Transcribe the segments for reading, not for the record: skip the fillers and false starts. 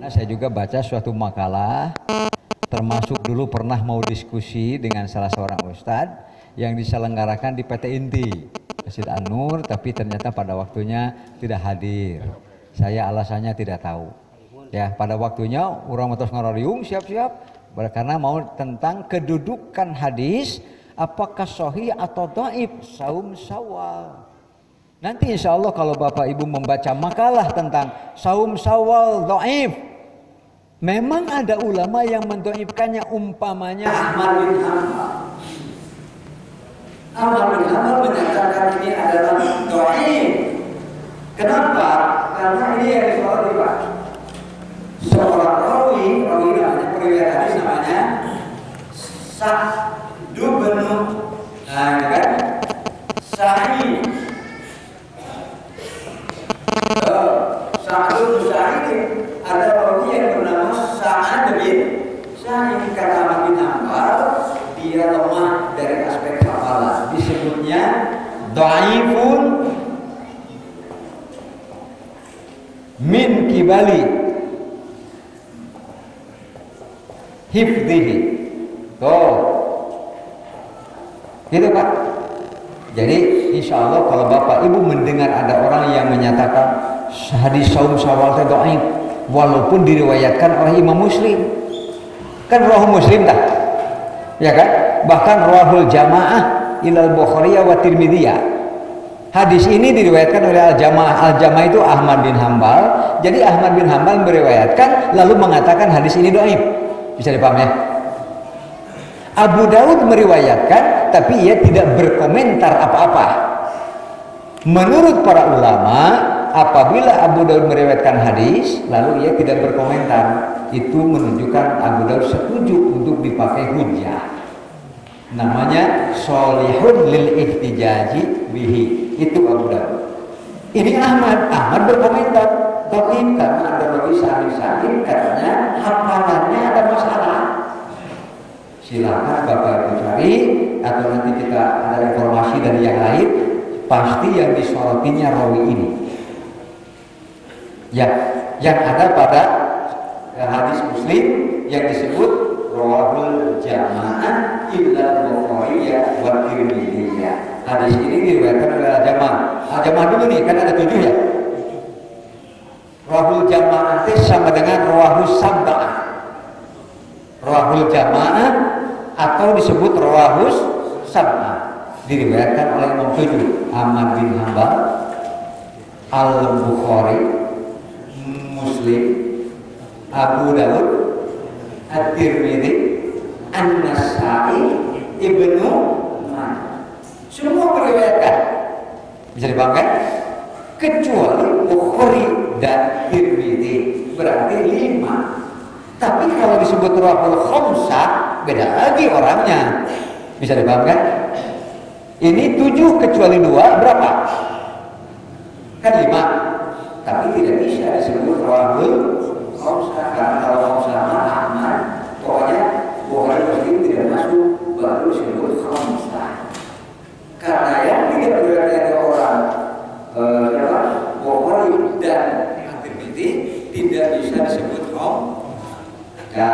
saya juga baca suatu makalah, termasuk dulu pernah mau diskusi dengan salah seorang ustadz yang diselenggarakan di PT Inti, Masjid An-Nur, tapi ternyata pada waktunya tidak hadir. Saya alasannya tidak tahu. Ya, pada waktunya orang matos ngarariung siap-siap karena mau tentang kedudukan hadis, apakah sahih atau dhaif saum Syawal. Nanti insya Allah kalau Bapak Ibu membaca makalah tentang saum Syawal dhaif, memang ada ulama yang mendhaifkannya, umpamanya Ahmad bin Hanbal. Ahmad bin Hanbal menyatakan ini adalah dhaif. Kenapa? Karena ini yang disoroti Pak. Seorang rawi namanya periwayat hadis namanya Sa'd bin kan? Sa'id. Sa'd bin Sa'id ada rawi yang bernama Sa'ad bin Sa'id. Kata Ahmad bin Hanbal, dia lemah dari aspek hafalan. Disebutnya dhaifun min kibali hifdhihi. Tuh, gitu Pak. Jadi insya Allah kalau Bapak Ibu mendengar ada orang yang menyatakan hadis saum Syawal itu dhaif, walaupun diriwayatkan oleh Imam Muslim, kan rawahu Muslim dah, ya kan? Bahkan rawahul jamaah ilal Bukhari wa Tirmidzi. Hadis ini diriwayatkan oleh al-jamaah itu Ahmad bin Hanbal. Jadi Ahmad bin Hanbal meriwayatkan lalu mengatakan hadis ini dhaif. Bisa dipahami ya? Abu Daud meriwayatkan tapi ia tidak berkomentar apa-apa. Menurut para ulama, apabila Abu Daud meriwayatkan hadis lalu ia tidak berkomentar, itu menunjukkan Abu Daud setuju untuk dipakai hujjah. Namanya sholihun lil ihtijaji bihi. Itu Abu Daud. Ini Ahmad berkomentar, dhaif karena ada rawi Sa'id katanya hafalannya ada masalah. Silakan Bapak Ibu cari atau nanti kita ada informasi dari yang lain, pasti yang disorotinya rawi ini. Ya, yang ada pada hadis Muslim yang disebut rawahul jamaah illal Bukhari wa Tirmidzi. Hadis ini diriwayatkan oleh al-jamaah. Al-jamaah dulu nih, kan ada 7 ya. Rawahul jamaah itu sama dengan rawahus sab'ah. Rawahul jamaah atau disebut rawahus sab'ah diriwayatkan oleh Imam 7, Ahmad bin Hanbal, Al-Bukhari, Muslim, Abu Daud, At-Tirmidzi, An-Nasa'i, Ibnu Majah. Semua meriwayatkan. Bisa dipahami? Kecuali Bukhari dan Tirmidzi, berarti 5. Tapi kalau disebut rawahul khamsah, beda lagi orangnya. Bisa dipahami kan? Ini 7 kecuali 2 berapa? Kan 5. Tapi tidak bisa disebut rawahul khamsah karena kalau khamsah Ahmad, pokoknya Bukhari Muslim tidak masuk, baru disebut khamsah. Karena yang tidak diriwayatkan oleh orang Bukhari dan Tirmidzi tidak bisa disebut khamsah. Ya,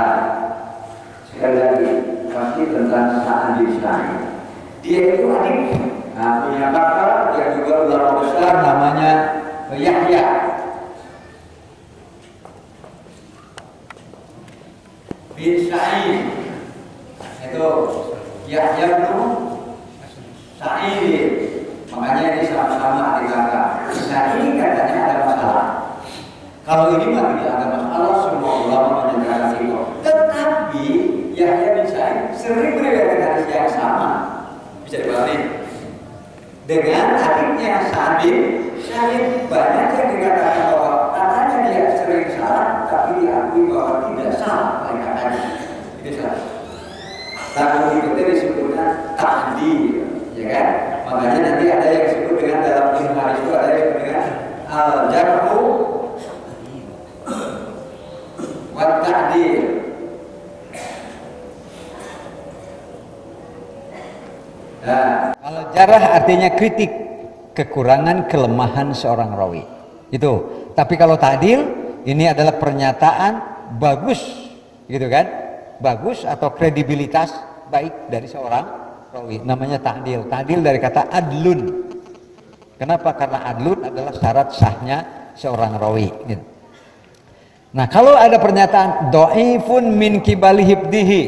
sekali lagi pasti tentang Sa'ad bin Sa'id. Dia itu adik, punya kakak yang juga ulama besar namanya Yahya. Bin Sa'id. Itu Yahya bin Sa'id. Makanya ini sama-sama adik kakak. Nah ini katanya ada masalah. Kalau ini mah tidak ada masalah, semua ulama menyatakan itu. Tetapi Yahya bin Sa'id sering meriwayatkan hadis yang sama. Bisa dipahami? Dengan adiknya Sa'ad bin Sa'id banyak yang dikatakan bahwa katanya dia sering salah, tapi diakui bahwa tidak salah oleh katanya. Itu salah. Tapi itu disebutnya ta'dil, ya kan? Makanya nanti ada yang disebut dengan dalam ilmu hadis itu ada yang disebut dengan al-jarhu wa ta'dil. Nah, kalau jarah artinya kritik kekurangan kelemahan seorang rawi. Itu. Tapi kalau ta'dil ini adalah pernyataan bagus, gitu kan? Bagus atau kredibilitas baik dari seorang rawi. Namanya ta'dil. Ta'dil dari kata adlun. Kenapa? Karena adlun adalah syarat sahnya seorang rawi. Gitu. Nah, kalau ada pernyataan dhaifun min kibali hibdihi,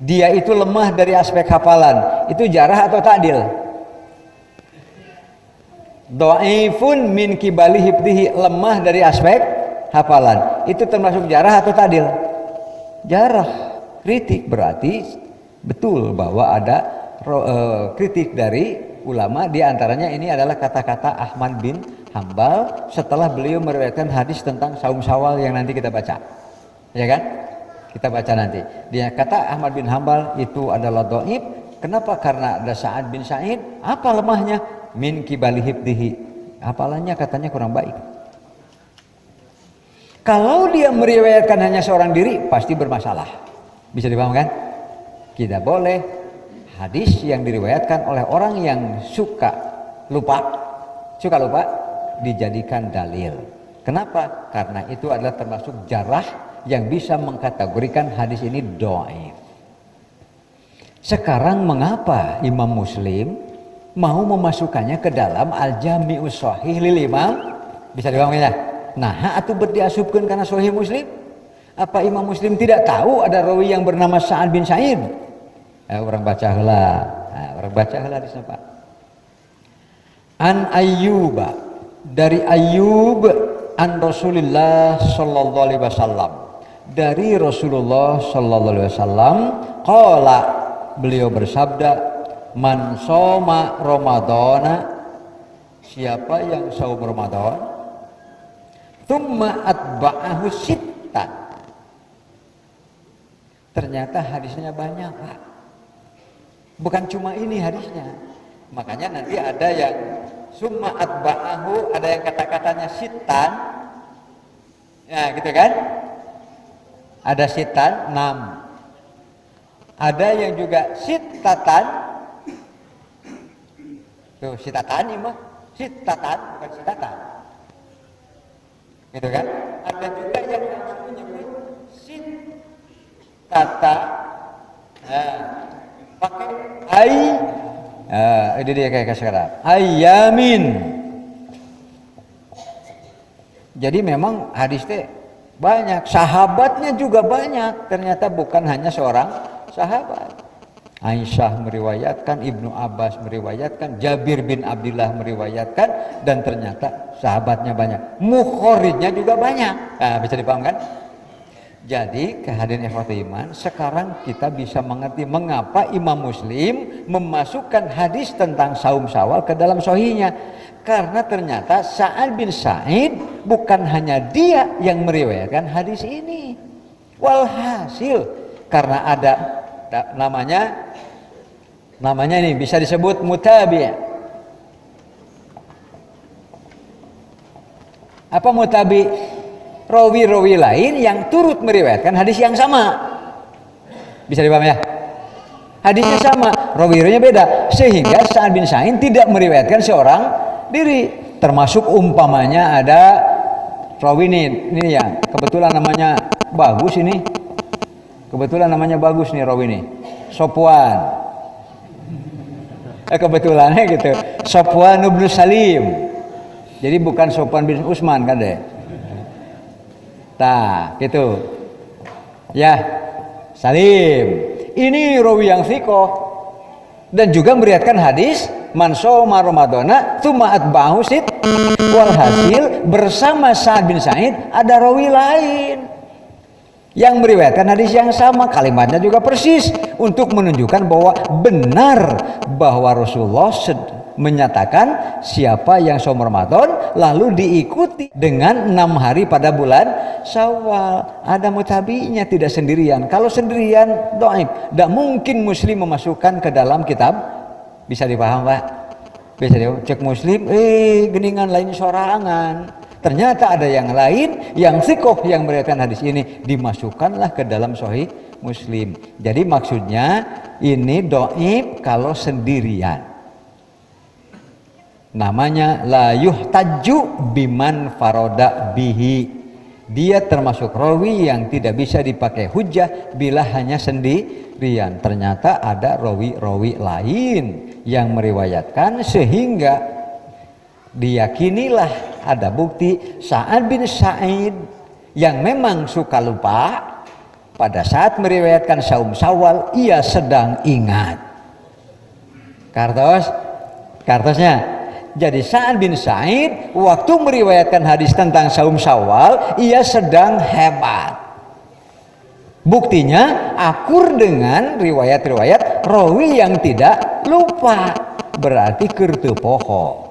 dia itu lemah dari aspek hafalan, itu jarah atau ta'dil? Dhaifun min kibali hibdihi, lemah dari aspek hafalan, itu termasuk jarah atau ta'dil? Jarah. Kritik berarti betul bahwa ada kritik dari ulama, di antaranya ini adalah kata-kata Ahmad bin Hambal setelah beliau meriwayatkan hadis tentang saum Syawal yang nanti kita baca. Ya kan? Kita baca nanti. Dia kata Ahmad bin Hambal itu adalah dhaif. Kenapa? Karena ada Sa'ad bin Sa'id. Apa lemahnya? Min kibali hibdihi. Hafalannya katanya kurang baik. Kalau dia meriwayatkan hanya seorang diri, pasti bermasalah. Bisa dipahamkan? Tidak boleh hadis yang diriwayatkan oleh orang yang suka lupa dijadikan dalil. Kenapa? Karena itu adalah termasuk jarah yang bisa mengkategorikan hadis ini dhaif. Sekarang mengapa Imam Muslim mau memasukkannya ke dalam Al-Jami'us Shahih lil Imam? Bisa dipahamkan ya? Nah, atau berdiasupkan karena Sahih Muslim? Apa Imam Muslim tidak tahu ada rawi yang bernama Sa'ad bin Sa'id? Orang baca heula. Orang baca heula di sana, Pak. An Ayyuba, dari Ayyub an Rasulillah sallallahu alaihi wasallam. Dari Rasulullah sallallahu alaihi wasallam, qala, beliau bersabda, man shoma Ramadhana, siapa yang saum Ramadan, tsumma atba'ahu sittan. Ternyata hadisnya banyak, Pak. Bukan cuma ini hadisnya. Makanya nanti ada yang summa atba'ahu, ada yang kata-katanya sitan. Ya, gitu kan? Ada sitan 6. Ada yang juga sitatan. Tuh, sitatan ini mah. Sitatan, bukan sitatan. Gitu kan? Ada juga yang langsung menyebut kata pakai ini dia kayak sekarang ayamin. Jadi memang hadis teh banyak, sahabatnya juga banyak. Ternyata bukan hanya seorang sahabat. Aisyah meriwayatkan, Ibnu Abbas meriwayatkan, Jabir bin Abdullah meriwayatkan, dan ternyata sahabatnya banyak. Mukhorijnya juga banyak. Nah, bisa dipahamkan? Jadi kehadiran ikhwatul iman, sekarang kita bisa mengerti mengapa Imam Muslim memasukkan hadis tentang saum Syawal ke dalam sahihnya. Karena ternyata Sa'ad bin Sa'id bukan hanya dia yang meriwayatkan hadis ini. Walhasil karena ada namanya ini bisa disebut mutabi'. Apa mutabi'? Rawi-rawi lain yang turut meriwayatkan hadis yang sama. Bisa dipahami ya? Hadisnya sama, rawi-rawinya beda, sehingga Sa'ad bin Sa'id tidak meriwayatkan seorang diri. Termasuk umpamanya ada rawi ini ya, kebetulan namanya bagus ini. Kebetulan namanya bagus nih rawi ini. Sofwan. Kebetulannya gitu. Sofwan bin Salim. Jadi bukan Sofwan bin Utsman kan deh. Nah, gitu. Ya, Salim. Ini rawi yang thiqah dan juga meriwayatkan hadis man shoma Ramadhana tsumma atba'ahu sit. Walhasil bersama Sa'ad bin Sa'id ada rawi lain yang meriwayatkan hadis yang sama, kalimatnya juga persis untuk menunjukkan bahwa benar bahwa Rasulullah menyatakan siapa yang saum Ramadan lalu diikuti dengan 6 hari pada bulan Syawal. Ada mutabi'nya, tidak sendirian. Kalau sendirian dhaif, tidak mungkin Muslim memasukkan ke dalam kitab. Bisa dipaham, Pak? Bisa cek Muslim, geningan lain sorangan. Ternyata ada yang lain yang thiqah yang meriwayatkan hadis ini, dimasukkanlah ke dalam sahih Muslim. Jadi maksudnya ini dhaif kalau sendirian. Namanya la yuhtaju biman faroda bihi. Dia termasuk rawi yang tidak bisa dipakai hujjah bila hanya sendirian. Ternyata ada rawi-rawi lain yang meriwayatkan sehingga diyakinilah ada bukti Sa'ad bin Sa'id yang memang suka lupa pada saat meriwayatkan saum Syawal ia sedang ingat. Kartosnya. Jadi Sa'ad bin Sa'id waktu meriwayatkan hadis tentang saum Syawal ia sedang hebat. Buktinya akur dengan riwayat-riwayat rawi yang tidak lupa. Berarti kertu poho.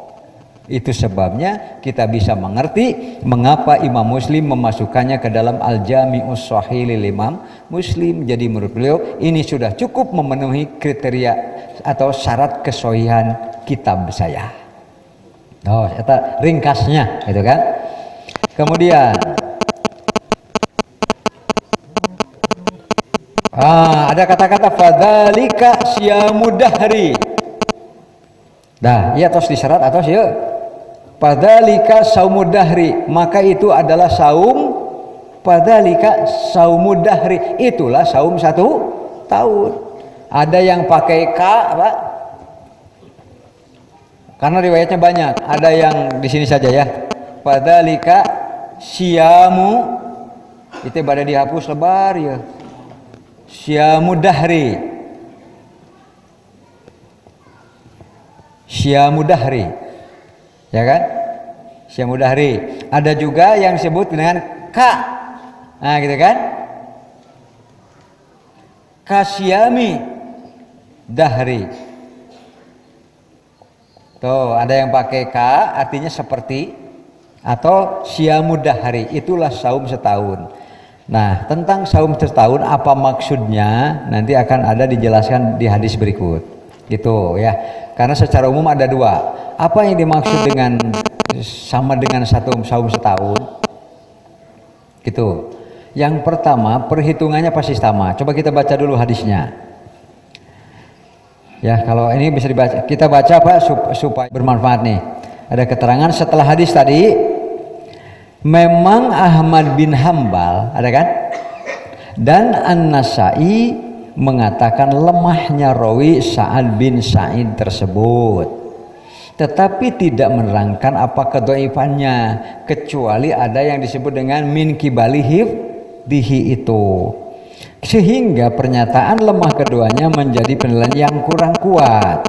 Itu sebabnya kita bisa mengerti mengapa Imam Muslim memasukkannya ke dalam Al-Jami'us Shahih lil Imam Muslim. Jadi menurut beliau ini sudah cukup memenuhi kriteria atau syarat kesohihan kitab saya. Oh, itu ringkasnya, gitu kan? Kemudian, ada kata-kata fadzalika syamud dahri. Dah, iya tos disyarat atau ya. Fadzalika saumud dahri, maka itu adalah saum. Fadzalika saumud dahri, itulah saum 1 tahun. Ada yang pakai ka, Pak? Karena riwayatnya banyak, ada yang di sini saja ya. Fadzalika syamu itu pada dihapus lebar ya. Syamud dahri. Syamud dahri. Ya kan? Syamud dahri. Ada juga yang disebut dengan ka. Nah, gitu kan? Kasyami dahri. Tuh, ada yang pakai ka artinya seperti atau syamud dahri, itulah saum setahun. Nah, tentang saum setahun apa maksudnya nanti akan ada dijelaskan di hadis berikut. Gitu ya. Karena secara umum ada 2. Apa yang dimaksud dengan sama dengan saum setahun? Gitu. Yang pertama, perhitungannya pasti sama. Coba kita baca dulu hadisnya. Ya, kalau ini bisa dibaca, kita baca Pak supaya bermanfaat nih. Ada keterangan setelah hadis tadi, memang Ahmad bin Hambal, ada kan? Dan An-Nasai mengatakan lemahnya rawi Sa'ad bin Sa'id tersebut. Tetapi tidak menerangkan apa kedhaifannya, kecuali ada yang disebut dengan min kibalihif dihi itu. Sehingga pernyataan lemah keduanya menjadi penilaian yang kurang kuat.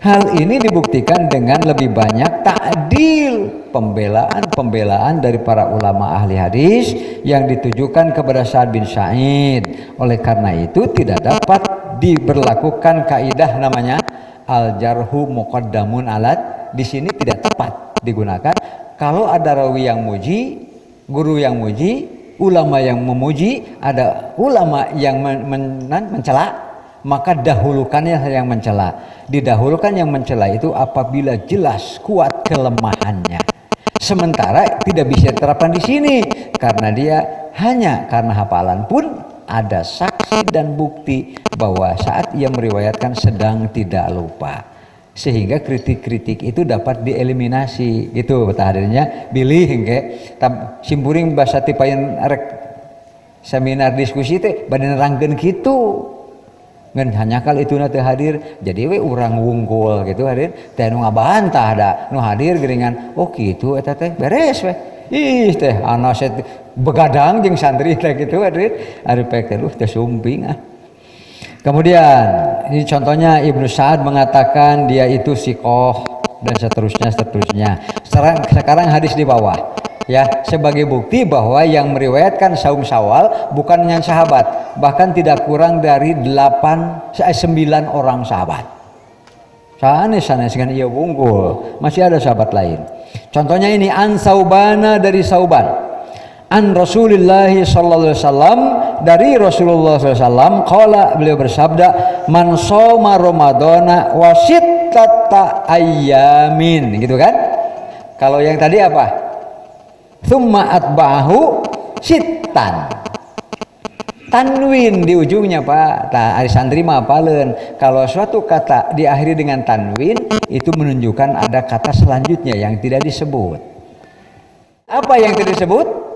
Hal ini dibuktikan dengan lebih banyak ta'dil, pembelaan dari para ulama ahli hadis yang ditujukan kepada Sa'ad bin Sa'id. Oleh karena itu tidak dapat diberlakukan kaidah namanya al-jarhu muqaddamun alat. Di sini tidak tepat digunakan kalau ada rawi yang muji, guru yang muji, ulama yang memuji, ada ulama yang mencela, maka dahulukannya yang mencela. Didahulukan yang mencela itu apabila jelas kuat kelemahannya. Sementara tidak bisa diterapkan di sini karena dia hanya karena hafalan pun ada saksi dan bukti bahwa saat ia meriwayatkan sedang tidak lupa. Sehingga kritik-kritik itu dapat dieliminasi gitu hadirnya pilih engke simpuring bahasa tipayan rek seminar diskusi teh bade nerangkeun kitu ngan hanya kal itu teh hadir jadi we urang wungkul gitu hadir teh nu ngabantah da nu hadir geringan oh kitu eta teh beres we ih teh anas begadang jeung santri teh gitu hadir ari pek teh teh sumping ah. Kemudian ini contohnya Ibnu Sa'ad mengatakan dia itu siqoh dan seterusnya. Sekarang hadis di bawah ya sebagai bukti bahwa yang meriwayatkan saum Syawal bukan hanya sahabat, bahkan tidak kurang dari 9 orang sahabat. Sanes kan ia unggul, masih ada sahabat lain. Contohnya ini an Saubana dari Sauban. An Rasulullah sallallahu alaihi wasallam dari Rasulullah SAW qala beliau bersabda man shoma ramadhana wa sittata ayyamin gitu kan. Kalau yang tadi apa? Tsumma atba'ahu sittan. Tanwin di ujungnya Pak. Tah ari santri mah apaleun. Kalau suatu kata diakhiri dengan tanwin itu menunjukkan ada kata selanjutnya yang tidak disebut. Apa yang tidak disebut?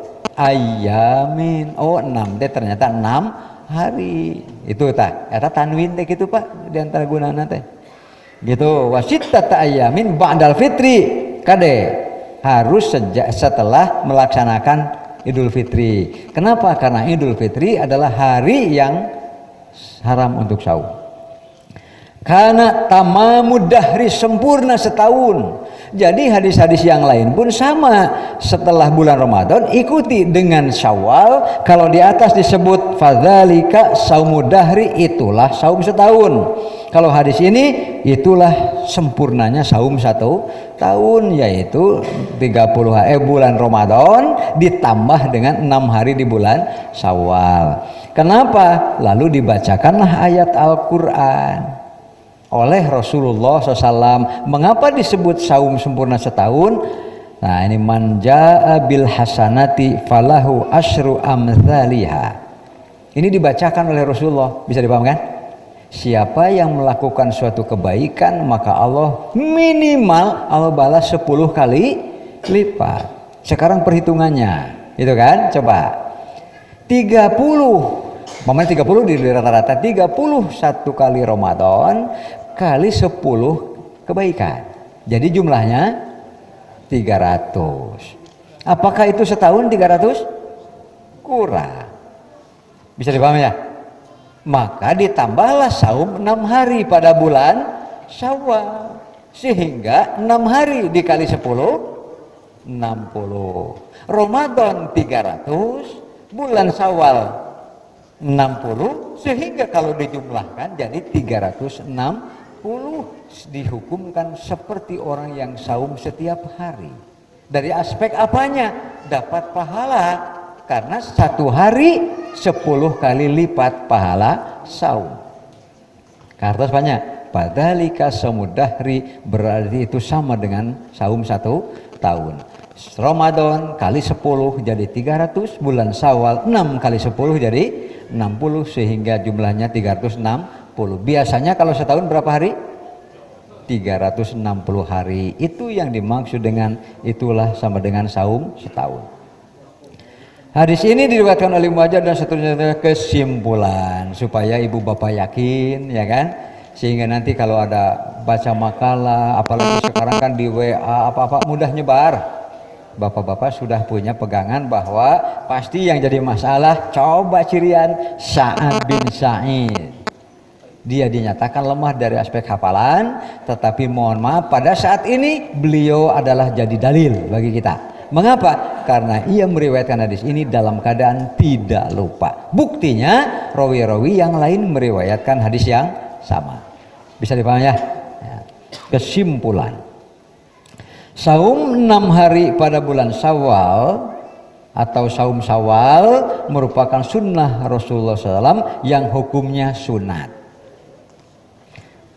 ayamin. Oh 6 teh ternyata 6 hari. Itu eta tanwin teh gitu Pak di antara gunana teh. Gitu wasittata ayamin ba'dal fitri kade harus setelah melaksanakan Idul Fitri. Kenapa? Karena Idul Fitri adalah hari yang haram untuk saum. Karena tamamud dahri sempurna setahun. Jadi hadis-hadis yang lain pun sama. Setelah bulan Ramadan ikuti dengan Syawal. Kalau di atas disebut fadzalika saumud dahri, itulah saum setahun. Kalau hadis ini itulah sempurnanya saum 1 tahun, yaitu 30 bulan Ramadan ditambah dengan 6 hari di bulan Syawal. Kenapa? Lalu dibacakanlah ayat Al-Quran oleh Rasulullah SAW. Mengapa disebut saum sempurna setahun? Nah ini man jaa bil hasanati falahu asyru amthaliha. Ini dibacakan oleh Rasulullah, bisa dipahamkan? Siapa yang melakukan suatu kebaikan maka Allah minimal Allah balas 10 kali lipat. Sekarang perhitungannya, itu kan? Coba 30, momennya 30 di rata-rata 31 kali Ramadan kali 10 kebaikan. Jadi jumlahnya 300. Apakah itu setahun 300? Kurang. Bisa dipahami ya? Maka ditambahlah saum 6 hari pada bulan Syawal. Sehingga 6 hari dikali 10 60. Ramadan 300, bulan Syawal 60, sehingga kalau dijumlahkan jadi 360. Dihukumkan seperti orang yang saum setiap hari. Dari aspek apanya? Dapat pahala. Karena 1 hari 10 kali lipat pahala saum. Karena banyak. Padhalika saumud dahri, berarti itu sama dengan saum 1 tahun. Ramadan kali 10 jadi 300, bulan Syawal 6 kali 10 jadi 60, sehingga jumlahnya 360. Biasanya kalau setahun berapa hari? 360 hari. Itu yang dimaksud dengan itulah sama dengan saum setahun. Hadis ini diriwayatkan oleh Muhammad dan seterusnya. Kesimpulan supaya ibu bapak yakin, ya kan, sehingga nanti kalau ada baca makalah, apalagi sekarang kan di WA apa-apa mudah nyebar, bapak-bapak sudah punya pegangan bahwa pasti yang jadi masalah. Coba cirian Sa'ad bin Sa'id, dia dinyatakan lemah dari aspek hafalan, tetapi mohon maaf pada saat ini beliau adalah jadi dalil bagi kita. Mengapa? Karena ia meriwayatkan hadis ini dalam keadaan tidak lupa. Buktinya rawi-rawi yang lain meriwayatkan hadis yang sama. Bisa dipahami ya? Kesimpulan, saum 6 hari pada bulan Syawal atau saum Syawal merupakan sunnah Rasulullah SAW yang hukumnya sunat.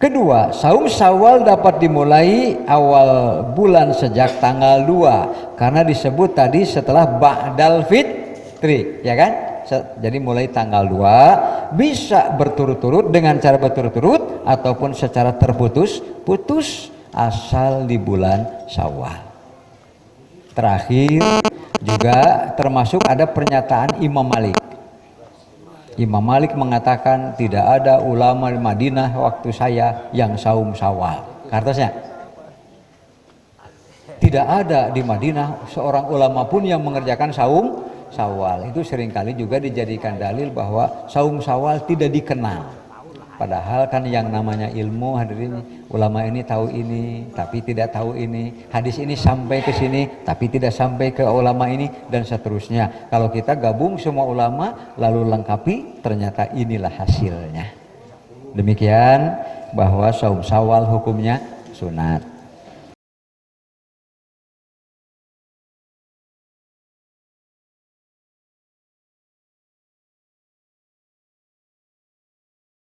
Kedua, saum Syawal dapat dimulai awal bulan sejak tanggal 2 karena disebut tadi setelah ba'dal fitri, ya kan? Jadi mulai tanggal 2 bisa berturut-turut dengan cara berturut-turut ataupun secara terputus-putus asal di bulan Syawal. Terakhir juga termasuk ada pernyataan Imam Malik. Imam Malik mengatakan tidak ada ulama di Madinah waktu saya yang saum Syawal. Artinya tidak ada di Madinah seorang ulama pun yang mengerjakan saum Syawal. Itu seringkali juga dijadikan dalil bahwa saum Syawal tidak dikenal. Padahal kan yang namanya ilmu, hadirin, ulama ini tahu ini tapi tidak tahu ini, hadis ini sampai ke sini tapi tidak sampai ke ulama ini, dan seterusnya. Kalau kita gabung semua ulama lalu lengkapi, ternyata inilah hasilnya. Demikian bahwa saum Syawal hukumnya sunat.